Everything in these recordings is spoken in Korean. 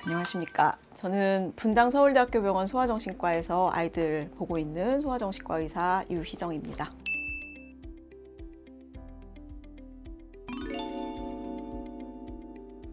안녕하십니까. 저는 분당 서울대학교 병원 소아정신과에서 아이들 보고 있는 소아정신과 의사 유희정입니다.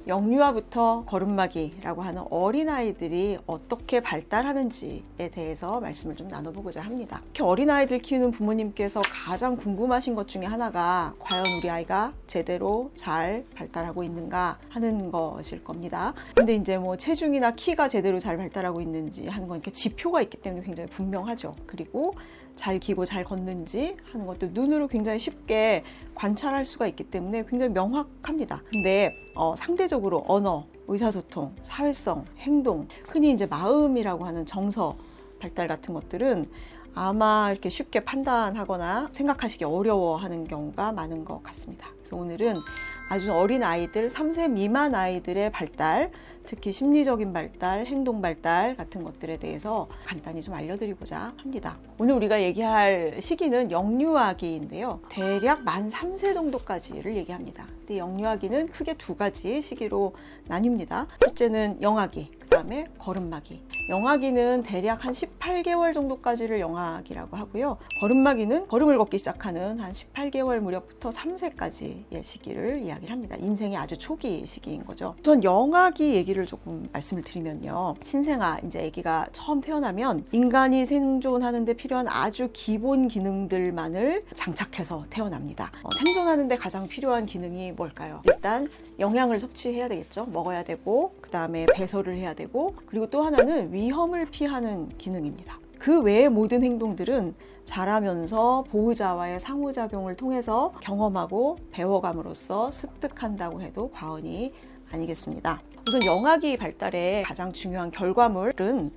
영유아부터 걸음마기라고 하는 어린아이들이 어떻게 발달하는지에 대해서 말씀을 좀 나눠보고자 합니다. 특히 어린아이들 키우는 부모님께서 가장 궁금하신 것 중에 하나가 과연 우리 아이가 제대로 잘 발달하고 있는가 하는 것일 겁니다. 근데 이제 뭐 체중이나 키가 제대로 잘 발달하고 있는지 하는 건 이렇게 지표가 있기 때문에 굉장히 분명하죠. 그리고 잘 기고 잘 걷는지 하는 것도 눈으로 굉장히 쉽게 관찰할 수가 있기 때문에 굉장히 명확합니다. 근데 상대적으로 언어, 의사소통, 사회성, 행동, 흔히 이제 마음이라고 하는 정서 발달 같은 것들은 아마 이렇게 쉽게 판단하거나 생각하시기 어려워하는 경우가 많은 것 같습니다. 그래서 오늘은 아주 어린 아이들, 3세 미만 아이들의 발달, 특히 심리적인 발달, 행동 발달 같은 것들에 대해서 간단히 좀 알려드리고자 합니다. 오늘 우리가 얘기할 시기는 영유아기인데요. 대략 만 3세 정도까지를 얘기합니다. 근데 영유아기는 크게 두 가지 시기로 나뉩니다. 첫째는 영아기, 그 다음에 걸음마기. 영아기는 대략 한 18개월 정도까지를 영아기라고 하고요. 걸음마기는 걸음을 걷기 시작하는 한 18개월 무렵부터 3세까지의 시기를 이야기를 합니다. 인생의 아주 초기 시기인 거죠. 우선 영아기 얘기를 조금 말씀을 드리면요. 신생아, 이제 아기가 처음 태어나면 인간이 생존하는 데 필요한 아주 기본 기능들만을 장착해서 태어납니다. 생존하는 데 가장 필요한 기능이 뭘까요? 일단 영양을 섭취해야 되겠죠. 먹어야 되고, 그 다음에 배설을 해야 되고, 그리고 또 하나는 위험을 피하는 기능입니다. 그 외의 모든 행동들은 자라면서 보호자와의 상호작용을 통해서 경험하고 배워감으로써 습득한다고 해도 과언이 아니겠습니다. 우선 영아기 발달의 가장 중요한 결과물은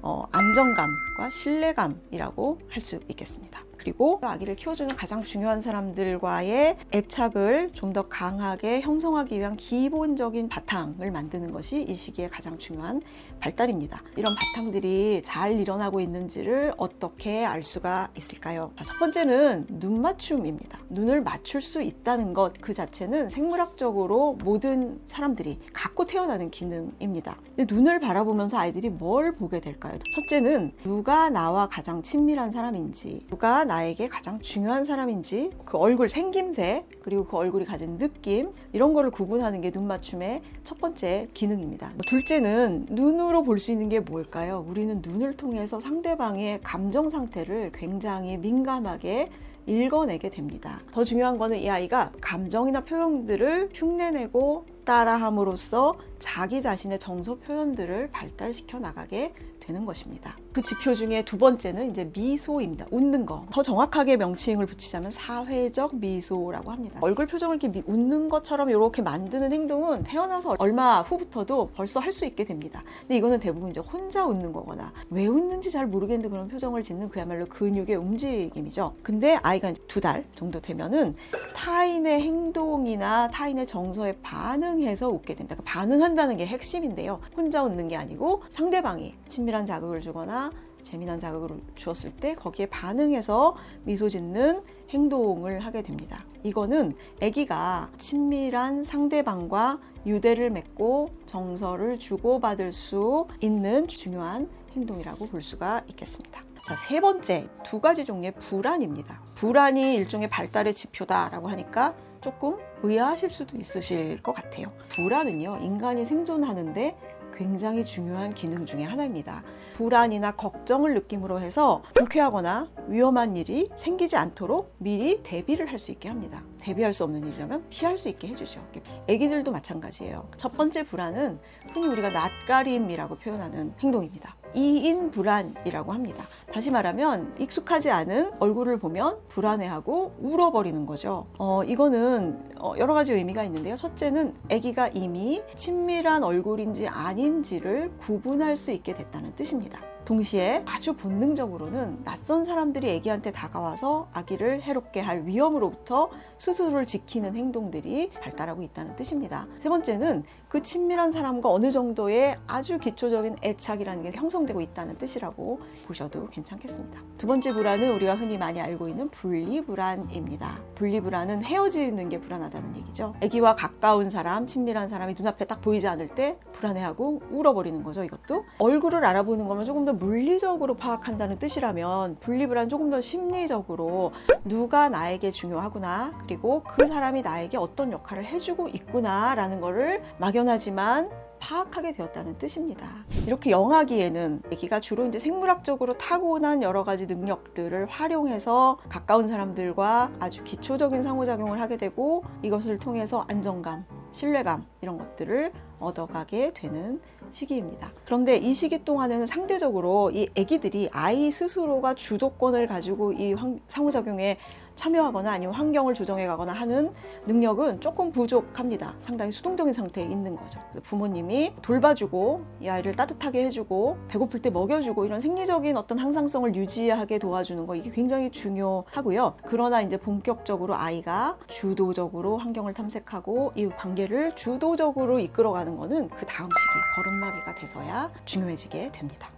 안정감과 신뢰감이라고 할 수 있겠습니다. 그리고 아기를 키워주는 가장 중요한 사람들과의 애착을 좀 더 강하게 형성하기 위한 기본적인 바탕을 만드는 것이 이 시기의 가장 중요한 발달입니다. 이런 바탕들이 잘 일어나고 있는지를 어떻게 알 수가 있을까요? 첫 번째는 눈 맞춤입니다. 눈을 맞출 수 있다는 것 그 자체는 생물학적으로 모든 사람들이 갖고 태어나는 기능입니다. 근데 눈을 바라보면서 아이들이 뭘 보게 될까요? 첫째는 누가 나와 가장 친밀한 사람인지, 누가 나에게 가장 중요한 사람인지, 그 얼굴 생김새, 그리고 그 얼굴이 가진 느낌, 이런 거를 구분하는 게 눈 맞춤의 첫 번째 기능입니다. 둘째는 눈으로 볼 수 있는 게 뭘까요? 우리는 눈을 통해서 상대방의 감정 상태를 굉장히 민감하게 읽어내게 됩니다. 더 중요한 거는 이 아이가 감정이나 표현들을 흉내내고 따라함으로써 자기 자신의 정서 표현들을 발달시켜 나가게 되는 것입니다. 그 지표 중에 두 번째는 이제 미소입니다. 웃는 거. 더 정확하게 명칭을 붙이자면 사회적 미소라고 합니다. 얼굴 표정을 이렇게 웃는 것처럼 이렇게 만드는 행동은 태어나서 얼마 후부터도 벌써 할 수 있게 됩니다. 근데 이거는 대부분 이제 혼자 웃는 거거나 왜 웃는지 잘 모르겠는데 그런 표정을 짓는 그야말로 근육의 움직임이죠. 근데 아이가 2달 정도 되면은 타인의 행동이나 타인의 정서에 반응해서 웃게 됩니다. 그러니까 반응한다는 게 핵심인데요. 혼자 웃는 게 아니고 상대방이 친밀한 자극을 주거나 재미난 자극을 주었을 때 거기에 반응해서 미소 짓는 행동을 하게 됩니다. 이거는 아기가 친밀한 상대방과 유대를 맺고 정서를 주고받을 수 있는 중요한 행동이라고 볼 수가 있겠습니다. 자, 세 번째, 두 가지 종류의 불안입니다. 불안이 일종의 발달의 지표다라고 하니까 조금 의아하실 수도 있으실 것 같아요. 불안은요, 인간이 생존하는데 굉장히 중요한 기능 중에 하나입니다. 불안이나 걱정을 느낌으로 해서 불쾌하거나 위험한 일이 생기지 않도록 미리 대비를 할 수 있게 합니다. 대비할 수 없는 일이라면 피할 수 있게 해주죠. 애기들도 마찬가지예요. 첫 번째 불안은 흔히 우리가 낯가림이라고 표현하는 행동입니다. 이인 불안이라고 합니다. 다시 말하면 익숙하지 않은 얼굴을 보면 불안해하고 울어버리는 거죠. 이거는 여러 가지 의미가 있는데요. 첫째는 아기가 이미 친밀한 얼굴인지 아닌지를 구분할 수 있게 됐다는 뜻입니다. 동시에 아주 본능적으로는 낯선 사람들이 아기한테 다가와서 아기를 해롭게 할 위험으로부터 스스로를 지키는 행동들이 발달하고 있다는 뜻입니다. 세 번째는 그 친밀한 사람과 어느 정도의 아주 기초적인 애착이라는 게 형성되고 있다는 뜻이라고 보셔도 괜찮겠습니다. 두 번째 불안은 우리가 흔히 많이 알고 있는 분리불안입니다. 분리불안은 헤어지는 게 불안하다는 얘기죠. 아기와 가까운 사람, 친밀한 사람이 눈앞에 딱 보이지 않을 때 불안해하고 울어버리는 거죠. 이것도 얼굴을 알아보는 거면 조금 더 물리적으로 파악한다는 뜻이라면, 분리불안 조금 더 심리적으로 누가 나에게 중요하구나, 그리고 그 사람이 나에게 어떤 역할을 해주고 있구나 라는 거를 막연하지만 파악하게 되었다는 뜻입니다. 이렇게 영아기에는 아기가 주로 이제 생물학적으로 타고난 여러 가지 능력들을 활용해서 가까운 사람들과 아주 기초적인 상호작용을 하게 되고, 이것을 통해서 안정감, 신뢰감 이런 것들을 얻어가게 되는 시기입니다. 그런데 이 시기 동안에는 상대적으로 이 아기들이 아이 스스로가 주도권을 가지고 이 상호작용에 참여하거나 아니면 환경을 조정해 가거나 하는 능력은 조금 부족합니다. 상당히 수동적인 상태에 있는 거죠. 부모님이 돌봐주고 이 아이를 따뜻하게 해주고 배고플 때 먹여주고 이런 생리적인 어떤 항상성을 유지하게 도와주는 거, 이게 굉장히 중요하고요. 그러나 이제 본격적으로 아이가 주도적으로 환경을 탐색하고 이 관계를 주도적으로 이끌어가는 거는 그 다음 시기, 걸음마기가 돼서야 중요해지게 됩니다.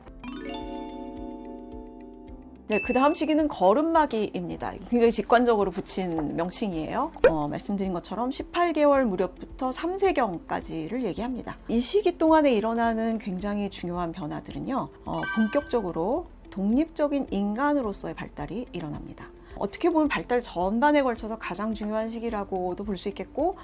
네, 그 다음 시기는 걸음마기입니다. 굉장히 직관적으로 붙인 명칭이에요. 말씀드린 것처럼 18개월 무렵부터 3세경까지를 얘기합니다. 이 시기 동안에 일어나는 굉장히 중요한 변화들은요, 본격적으로 독립적인 인간으로서의 발달이 일어납니다. 어떻게 보면 발달 전반에 걸쳐서 가장 중요한 시기라고도 볼 수 있겠고,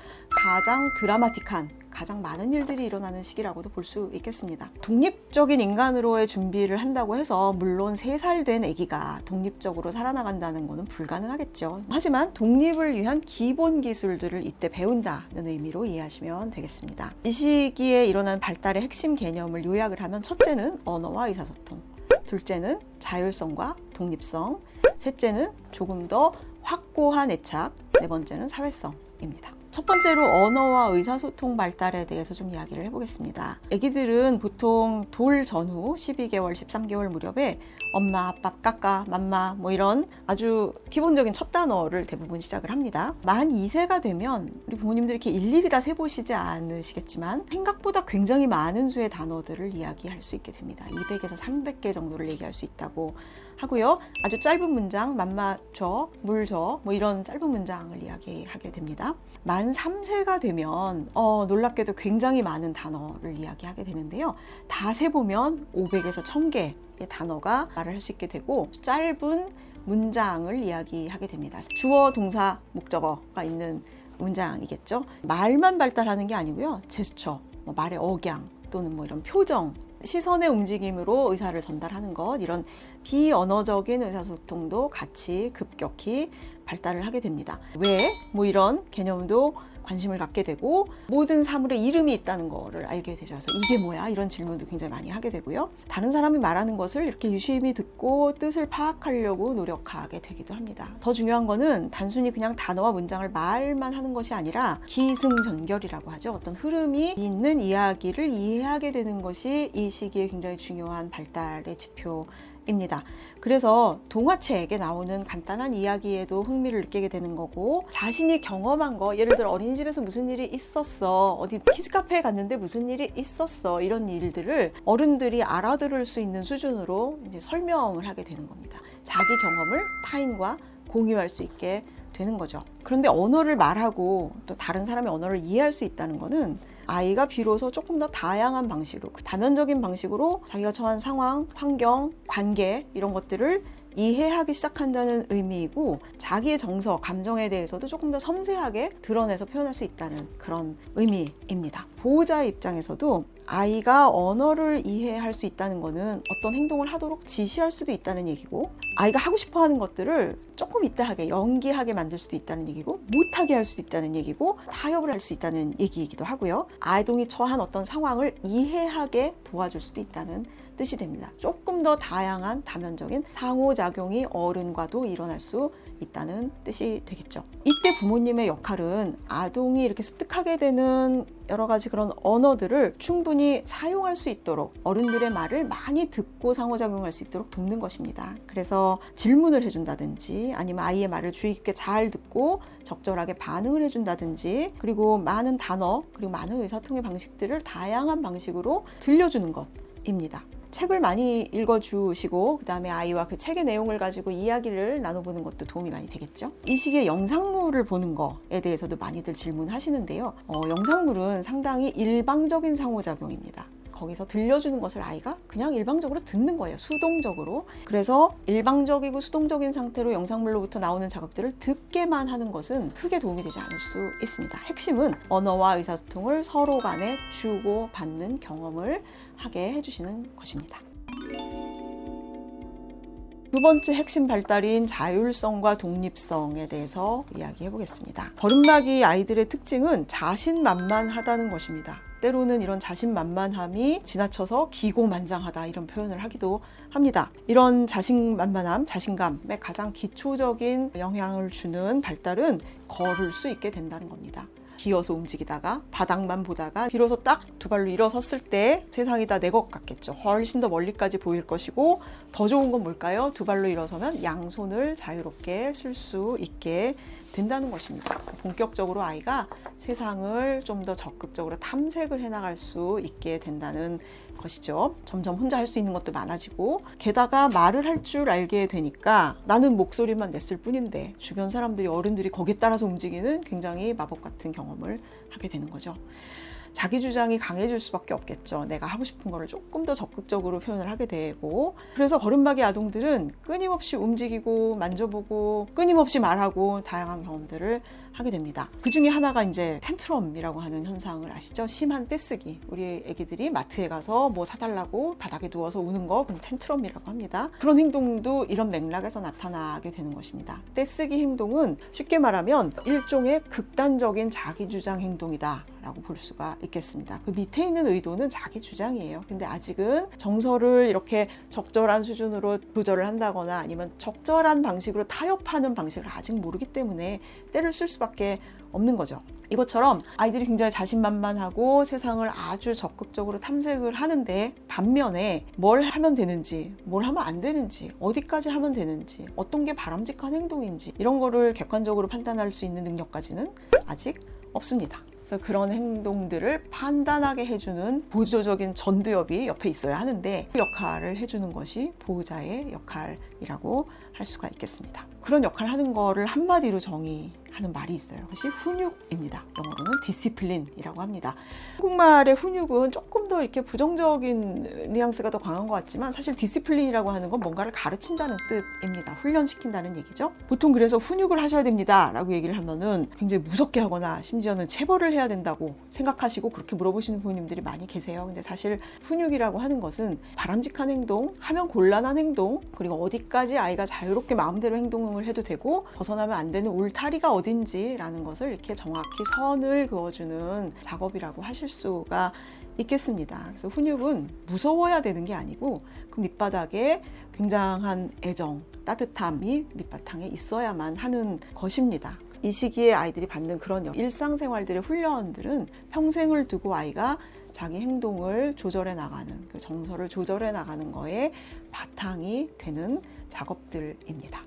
가장 드라마틱한, 가장 많은 일들이 일어나는 시기라고도 볼 수 있겠습니다. 독립적인 인간으로의 준비를 한다고 해서 물론 3살 된 아기가 독립적으로 살아나간다는 것은 불가능하겠죠. 하지만 독립을 위한 기본 기술들을 이때 배운다는 의미로 이해하시면 되겠습니다. 이 시기에 일어나는 발달의 핵심 개념을 요약을 하면, 첫째는 언어와 의사소통, 둘째는 자율성과 독립성, 셋째는 조금 더 확고한 애착, 네 번째는 사회성입니다. 첫 번째로 언어와 의사소통 발달에 대해서 좀 이야기를 해보겠습니다. 아기들은 보통 돌 전후 12개월, 13개월 무렵에 엄마, 아빠, 까까, 맘마 뭐 이런 아주 기본적인 첫 단어를 대부분 시작을 합니다. 만 2세가 되면 우리 부모님들이 이렇게 일일이 다 세보시지 않으시겠지만 생각보다 굉장히 많은 수의 단어들을 이야기할 수 있게 됩니다. 200에서 300개 정도를 얘기할 수 있다고 하고요. 아주 짧은 문장, 맘마 줘, 물 줘, 뭐 이런 짧은 문장을 이야기하게 됩니다. 만 3세가 되면 놀랍게도 굉장히 많은 단어를 이야기하게 되는데요. 다 세보면 500에서 1000개의 단어가 말을 할 수 있게 되고, 짧은 문장을 이야기하게 됩니다. 주어, 동사, 목적어가 있는 문장이겠죠. 말만 발달하는 게 아니고요. 제스처, 말의 억양 또는 뭐 이런 표정, 시선의 움직임으로 의사를 전달하는 것, 이런 비언어적인 의사소통도 같이 급격히 발달을 하게 됩니다. 왜? 뭐 이런 개념도 관심을 갖게 되고, 모든 사물에 이름이 있다는 거를 알게 되셔서 이게 뭐야? 이런 질문도 굉장히 많이 하게 되고요. 다른 사람이 말하는 것을 이렇게 유심히 듣고 뜻을 파악하려고 노력하게 되기도 합니다. 더 중요한 거는 단순히 그냥 단어와 문장을 말만 하는 것이 아니라 기승전결이라고 하죠. 어떤 흐름이 있는 이야기를 이해하게 되는 것이 이 시기에 굉장히 중요한 발달의 지표입니다. 그래서 동화책에 나오는 간단한 이야기에도 흥미를 느끼게 되는 거고, 자신이 경험한 거, 예를 들어 어린이집에서 무슨 일이 있었어, 어디 키즈카페에 갔는데 무슨 일이 있었어, 이런 일들을 어른들이 알아들을 수 있는 수준으로 이제 설명을 하게 되는 겁니다. 자기 경험을 타인과 공유할 수 있게 되는 거죠. 그런데 언어를 말하고 또 다른 사람의 언어를 이해할 수 있다는 거는 아이가 비로소 조금 더 다양한 방식으로, 다면적인 방식으로 자기가 처한 상황, 환경, 관계 이런 것들을 이해하기 시작한다는 의미이고, 자기의 정서, 감정에 대해서도 조금 더 섬세하게 드러내서 표현할 수 있다는 그런 의미입니다. 보호자의 입장에서도 아이가 언어를 이해할 수 있다는 것은 어떤 행동을 하도록 지시할 수도 있다는 얘기고, 아이가 하고 싶어 하는 것들을 조금 이따하게 연기하게 만들 수도 있다는 얘기고, 못하게 할 수도 있다는 얘기고, 타협을 할 수 있다는 얘기이기도 하고요. 아동이 처한 어떤 상황을 이해하게 도와줄 수도 있다는 뜻이 됩니다. 조금 더 다양한 다면적인 상호작용이 어른과도 일어날 수 있다는 뜻이 되겠죠. 이때 부모님의 역할은 아동이 이렇게 습득하게 되는 여러 가지 그런 언어들을 충분히 사용할 수 있도록 어른들의 말을 많이 듣고 상호작용할 수 있도록 돕는 것입니다. 그래서 질문을 해준다든지 아니면 아이의 말을 주의 깊게 잘 듣고 적절하게 반응을 해준다든지 그리고 많은 단어 그리고 많은 의사통의 방식들을 다양한 방식으로 들려주는 것입니다. 책을 많이 읽어주시고 그 다음에 아이와 그 책의 내용을 가지고 이야기를 나눠보는 것도 도움이 많이 되겠죠. 이 시기에 영상물을 보는 거에 대해서도 많이들 질문하시는데요. 영상물은 상당히 일방적인 상호작용입니다. 거기서 들려주는 것을 아이가 그냥 일방적으로 듣는 거예요. 수동적으로. 그래서 일방적이고 수동적인 상태로 영상물로부터 나오는 자극들을 듣게만 하는 것은 크게 도움이 되지 않을 수 있습니다. 핵심은 언어와 의사소통을 서로 간에 주고 받는 경험을 하게 해주시는 것입니다. 두 번째 핵심 발달인 자율성과 독립성에 대해서 이야기해 보겠습니다. 버릇마기 아이들의 특징은 자신만만하다는 것입니다. 때로는 이런 자신만만함이 지나쳐서 기고만장하다 이런 표현을 하기도 합니다. 이런 자신만만함, 자신감에 가장 기초적인 영향을 주는 발달은 걸을 수 있게 된다는 겁니다. 기어서 움직이다가 바닥만 보다가 비로소 딱 두 발로 일어섰을 때 세상이 다 내 것 같겠죠. 훨씬 더 멀리까지 보일 것이고 더 좋은 건 뭘까요? 두 발로 일어서면 양손을 자유롭게 쓸 수 있게 된다는 것입니다. 본격적으로 아이가 세상을 좀 더 적극적으로 탐색을 해나갈 수 있게 된다는 것이죠. 점점 혼자 할 수 있는 것도 많아지고 게다가 말을 할 줄 알게 되니까 나는 목소리만 냈을 뿐인데 주변 사람들이 어른들이 거기에 따라서 움직이는 굉장히 마법 같은 경험을 하게 되는 거죠. 자기 주장이 강해질 수밖에 없겠죠. 내가 하고 싶은 거를 조금 더 적극적으로 표현을 하게 되고 그래서 버릇마기 아동들은 끊임없이 움직이고 만져보고 끊임없이 말하고 다양한 경험들을 하게 됩니다. 그 중에 하나가 이제 텐트럼이라고 하는 현상을 아시죠? 심한 떼쓰기. 우리 애기들이 마트에 가서 뭐 사달라고 바닥에 누워서 우는 거 그럼 텐트럼이라고 합니다. 그런 행동도 이런 맥락에서 나타나게 되는 것입니다. 떼쓰기 행동은 쉽게 말하면 일종의 극단적인 자기주장 행동이다 라고 볼 수가 있겠습니다. 그 밑에 있는 의도는 자기 주장이에요. 근데 아직은 정서를 이렇게 적절한 수준으로 조절을 한다거나 아니면 적절한 방식으로 타협하는 방식을 아직 모르기 때문에 때를 쓸 수밖에 없는 거죠. 이것처럼 아이들이 굉장히 자신만만하고 세상을 아주 적극적으로 탐색을 하는데 반면에 뭘 하면 되는지, 뭘 하면 안 되는지, 어디까지 하면 되는지, 어떤 게 바람직한 행동인지 이런 거를 객관적으로 판단할 수 있는 능력까지는 아직 없습니다. 그래서 그런 행동들을 판단하게 해주는 보조적인 전두엽이 옆에 있어야 하는데 그 역할을 해주는 것이 보호자의 역할이라고 할 수가 있겠습니다. 그런 역할을 하는 거를 한마디로 정의하는 말이 있어요. 그것이 훈육입니다. 영어로는 디시플린이라고 합니다. 한국말의 훈육은 조금 더 이렇게 부정적인 뉘앙스가 더 강한 것 같지만 사실 디시플린이라고 하는 건 뭔가를 가르친다는 뜻입니다. 훈련시킨다는 얘기죠. 보통 그래서 훈육을 하셔야 됩니다 라고 얘기를 하면은 굉장히 무섭게 하거나 심지어는 체벌을 해야 된다고 생각하시고 그렇게 물어보시는 부모님들이 많이 계세요. 근데 사실 훈육이라고 하는 것은 바람직한 행동, 하면 곤란한 행동, 그리고 어디까지 아이가 자유롭게 마음대로 행동을 해도 되고 벗어나면 안 되는 울타리가 어딘지라는 것을 이렇게 정확히 선을 그어주는 작업이라고 하실 수가 있겠습니다. 그래서 훈육은 무서워야 되는 게 아니고 그 밑바닥에 굉장한 애정, 따뜻함이 밑바탕에 있어야만 하는 것입니다. 이 시기에 아이들이 받는 그런 일상생활들의 훈련들은 평생을 두고 아이가 자기 행동을 조절해 나가는, 그 정서를 조절해 나가는 거에 바탕이 되는 작업들입니다.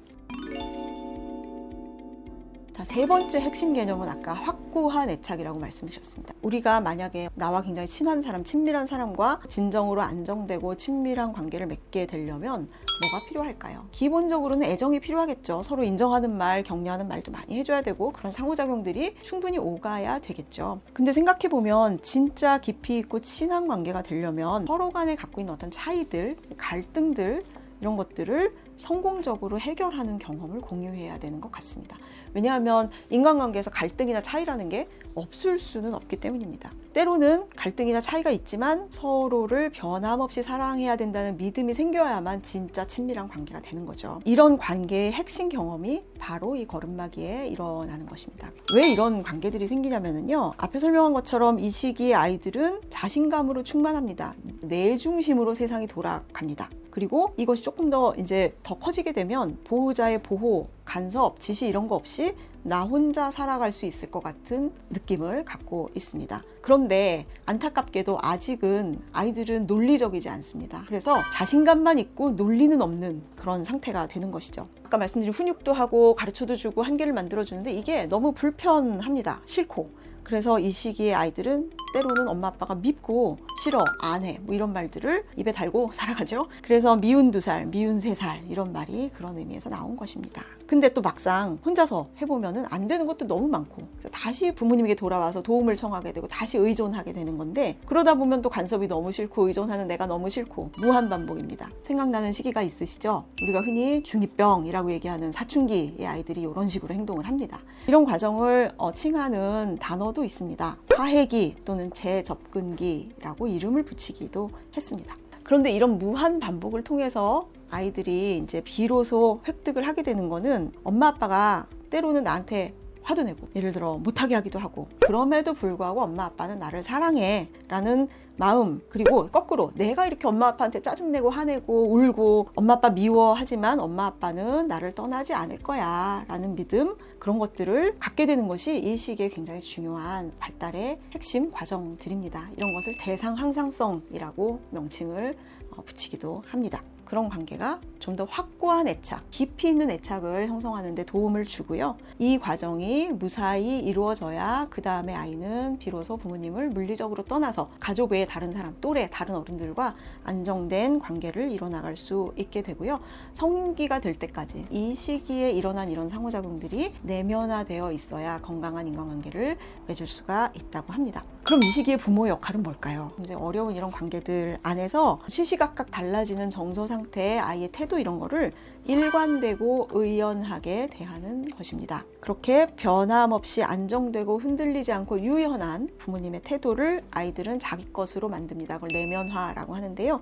자, 세 번째 핵심 개념은 아까 확고한 애착이라고 말씀드렸습니다. 우리가 만약에 나와 굉장히 친한 사람, 친밀한 사람과 진정으로 안정되고 친밀한 관계를 맺게 되려면 뭐가 필요할까요? 기본적으로는 애정이 필요하겠죠. 서로 인정하는 말, 격려하는 말도 많이 해줘야 되고 그런 상호작용들이 충분히 오가야 되겠죠. 근데 생각해보면 진짜 깊이 있고 친한 관계가 되려면 서로 간에 갖고 있는 어떤 차이들, 갈등들 이런 것들을 성공적으로 해결하는 경험을 공유해야 되는 것 같습니다. 왜냐하면 인간관계에서 갈등이나 차이라는 게 없을 수는 없기 때문입니다. 때로는 갈등이나 차이가 있지만 서로를 변함없이 사랑해야 된다는 믿음이 생겨야만 진짜 친밀한 관계가 되는 거죠. 이런 관계의 핵심 경험이 바로 이 걸음마기에 일어나는 것입니다. 왜 이런 관계들이 생기냐면요. 앞에 설명한 것처럼 이 시기의 아이들은 자신감으로 충만합니다. 내 중심으로 세상이 돌아갑니다. 그리고 이것이 조금 더 이제 더 커지게 되면 보호자의 보호, 간섭, 지시 이런 거 없이 나 혼자 살아갈 수 있을 것 같은 느낌을 갖고 있습니다. 그런데 안타깝게도 아직은 아이들은 논리적이지 않습니다. 그래서 자신감만 있고 논리는 없는 그런 상태가 되는 것이죠. 아까 말씀드린 훈육도 하고 가르쳐도 주고 한계를 만들어주는데 이게 너무 불편합니다. 싫고. 그래서 이 시기에 아이들은 때로는 엄마 아빠가 밉고 싫어, 안 해, 뭐 이런 말들을 입에 달고 살아가죠. 그래서 미운 2살, 미운 3살 이런 말이 그런 의미에서 나온 것입니다. 근데 또 막상 혼자서 해보면은 안 되는 것도 너무 많고 그래서 다시 부모님에게 돌아와서 도움을 청하게 되고 다시 의존하게 되는 건데 그러다 보면 또 간섭이 너무 싫고 의존하는 내가 너무 싫고 무한반복입니다. 생각나는 시기가 있으시죠? 우리가 흔히 중2병이라고 얘기하는 사춘기의 아이들이 이런 식으로 행동을 합니다. 이런 과정을 칭하는 단어도 있습니다. 화해기 또는 재접근기라고 이름을 붙이기도 했습니다. 그런데 이런 무한 반복을 통해서 아이들이 이제 비로소 획득을 하게 되는 거는 엄마 아빠가 때로는 나한테 화도 내고 예를 들어 못하게 하기도 하고 그럼에도 불구하고 엄마 아빠는 나를 사랑해 라는 마음 그리고 거꾸로 내가 이렇게 엄마 아빠한테 짜증내고 화내고 울고 엄마 아빠 미워하지만 엄마 아빠는 나를 떠나지 않을 거야 라는 믿음 그런 것들을 갖게 되는 것이 이 시기에 굉장히 중요한 발달의 핵심 과정들입니다. 이런 것을 대상 항상성이라고 명칭을 붙이기도 합니다. 그런 관계가 좀 더 확고한 애착, 깊이 있는 애착을 형성하는 데 도움을 주고요. 이 과정이 무사히 이루어져야 그 다음에 아이는 비로소 부모님을 물리적으로 떠나서 가족 외의 다른 사람, 또래, 다른 어른들과 안정된 관계를 이뤄나갈 수 있게 되고요. 성인기가 될 때까지 이 시기에 일어난 이런 상호작용들이 내면화되어 있어야 건강한 인간관계를 맺을 수가 있다고 합니다. 그럼 이 시기의 부모의 역할은 뭘까요? 이제 어려운 이런 관계들 안에서 시시각각 달라지는 정서 상태의 아이의 태도 이런 거를 일관되고 의연하게 대하는 것입니다. 그렇게 변함없이 안정되고 흔들리지 않고 유연한 부모님의 태도를 아이들은 자기 것으로 만듭니다. 그걸 내면화라고 하는데요.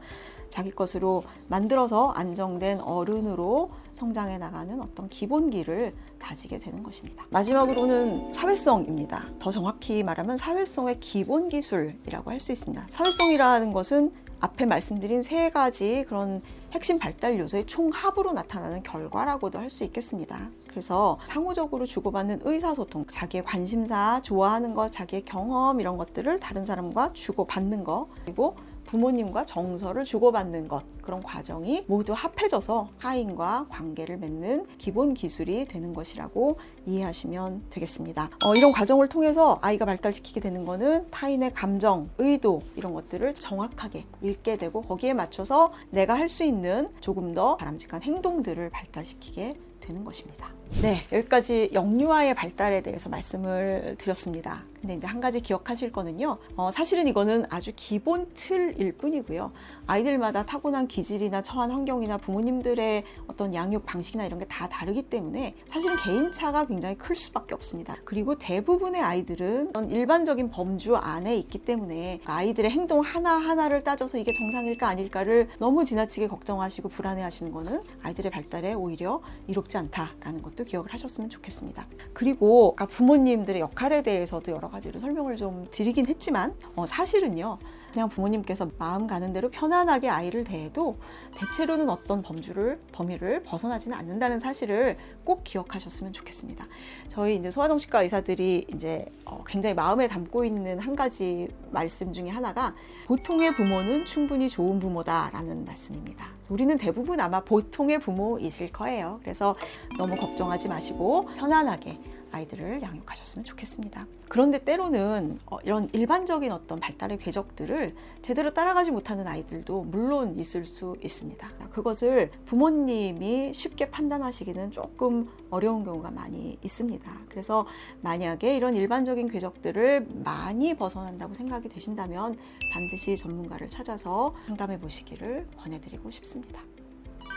자기 것으로 만들어서 안정된 어른으로 성장해 나가는 어떤 기본기를 다지게 되는 것입니다. 마지막으로는 사회성입니다. 더 정확히 말하면 사회성의 기본 기술이라고 할 수 있습니다. 사회성이라는 것은 앞에 말씀드린 3가지 그런 핵심 발달 요소의 총합으로 나타나는 결과라고도 할 수 있겠습니다. 그래서 상호적으로 주고받는 의사소통, 자기의 관심사, 좋아하는 것, 자기의 경험 이런 것들을 다른 사람과 주고받는 것 그리고 부모님과 정서를 주고받는 것 그런 과정이 모두 합해져서 타인과 관계를 맺는 기본 기술이 되는 것이라고 이해하시면 되겠습니다. 이런 과정을 통해서 아이가 발달시키게 되는 거는 타인의 감정, 의도 이런 것들을 정확하게 읽게 되고 거기에 맞춰서 내가 할 수 있는 조금 더 바람직한 행동들을 발달시키게 되는 것입니다. 네, 여기까지 영유아의 발달에 대해서 말씀을 드렸습니다. 근데 이제 한 가지 기억하실 거는요. 사실은 이거는 아주 기본 틀일 뿐이고요. 아이들마다 타고난 기질이나 처한 환경이나 부모님들의 어떤 양육 방식이나 이런 게 다 다르기 때문에 사실은 개인차가 굉장히 클 수밖에 없습니다. 그리고 대부분의 아이들은 일반적인 범주 안에 있기 때문에 아이들의 행동 하나하나를 따져서 이게 정상일까 아닐까를 너무 지나치게 걱정하시고 불안해하시는 거는 아이들의 발달에 오히려 이롭지 않다라는 것도 기억을 하셨으면 좋겠습니다. 그리고 아까 부모님들의 역할에 대해서도 여러 가지로 설명을 좀 드리긴 했지만 사실은요. 그냥 부모님께서 마음 가는 대로 편안하게 아이를 대해도 대체로는 어떤 범위를 벗어나지는 않는다는 사실을 꼭 기억하셨으면 좋겠습니다. 저희 이제 소아정신과 의사들이 이제 굉장히 마음에 담고 있는 한 가지 말씀 중에 하나가 보통의 부모는 충분히 좋은 부모다라는 말씀입니다. 우리는 대부분 아마 보통의 부모이실 거예요. 그래서 너무 걱정하지 마시고 편안하게 아이들을 양육하셨으면 좋겠습니다. 그런데 때로는 이런 일반적인 어떤 발달의 궤적들을 제대로 따라가지 못하는 아이들도 물론 있을 수 있습니다. 그것을 부모님이 쉽게 판단하시기는 조금 어려운 경우가 많이 있습니다. 그래서 만약에 이런 일반적인 궤적들을 많이 벗어난다고 생각이 되신다면 반드시 전문가를 찾아서 상담해 보시기를 권해드리고 싶습니다.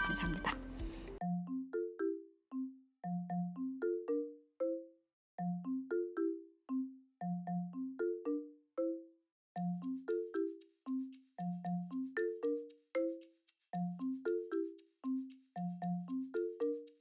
감사합니다.